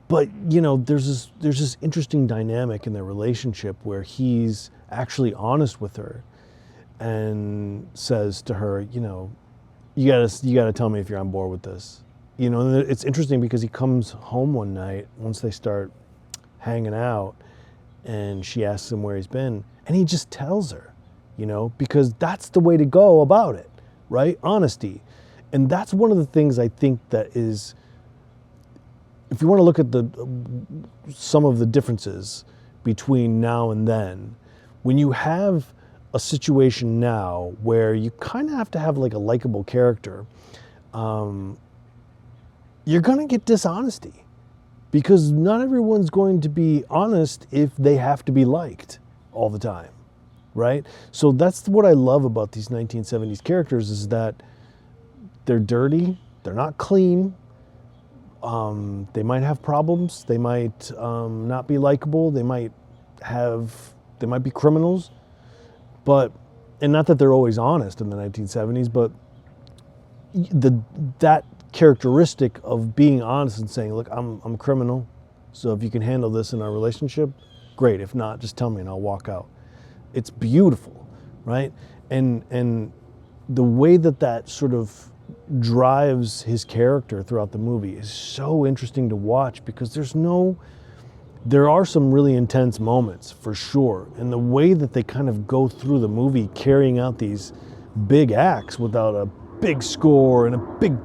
But you know, there's this interesting dynamic in their relationship where he's actually honest with her and says to her, you know, you gotta tell me if you're on board with this. You know, and it's interesting because he comes home one night once they start hanging out, and she asks him where he's been, and he just tells her, you know, because that's the way to go about it, right? Honesty. And that's one of the things I think that is, if you want to look at some of the differences between now and then, when you have a situation now where you kind of have to have like a likable character, you're going to get dishonesty, because not everyone's going to be honest if they have to be liked all the time, right? So that's what I love about these 1970s characters, is that they're dirty, they're not clean, they might have problems, they might not be likable, they might be criminals, but, and not that they're always honest in the 1970s, but that characteristic of being honest and saying, look, I'm a criminal, so if you can handle this in our relationship, great. If not, just tell me and I'll walk out. It's beautiful, right? And the way that sort of drives his character throughout the movie is so interesting to watch, because there are some really intense moments for sure. And the way that they kind of go through the movie carrying out these big acts without a big score and a big,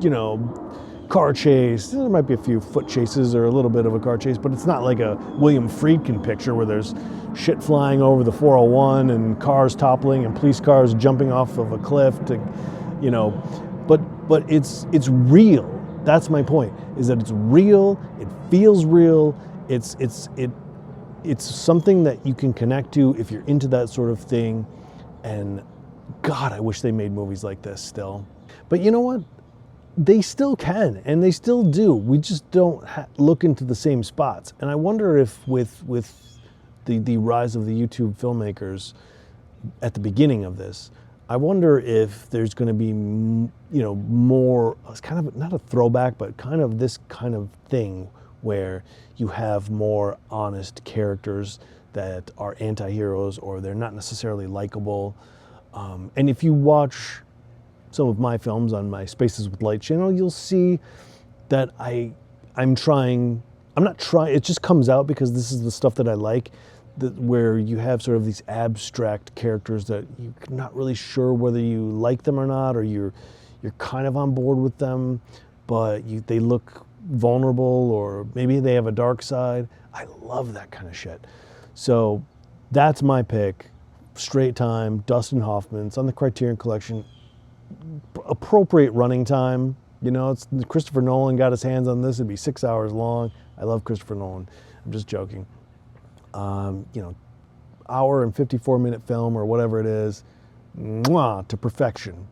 you know, car chase. There might be a few foot chases or a little bit of a car chase, but it's not like a William Friedkin picture where there's shit flying over the 401 and cars toppling and police cars jumping off of a cliff to, you know, but it's real. That's my point, is that it's real, it feels real, it's something that you can connect to if you're into that sort of thing. And God, I wish they made movies like this still. But you know what? They still can, and they still do. We just don't look into the same spots. And I wonder if with the rise of the YouTube filmmakers at the beginning of this, I wonder if there's going to be, you know, more, it's kind of not a throwback, but kind of this kind of thing where you have more honest characters that are anti-heroes, or they're not necessarily likable. And if you watch some of my films on my Spaces with Light channel, you'll see that I'm not trying, it just comes out because this is the stuff that I like, where you have sort of these abstract characters that you're not really sure whether you like them or not, or you're kind of on board with them, but they look vulnerable, or maybe they have a dark side. I love that kind of shit. So that's my pick. Straight Time, Dustin Hoffman. It's on the Criterion Collection. Appropriate running time. You know, it's Christopher Nolan got his hands on this. It'd be 6 hours long. I love Christopher Nolan. I'm just joking. You know, hour and 54-minute film or whatever it is, mwah, to perfection.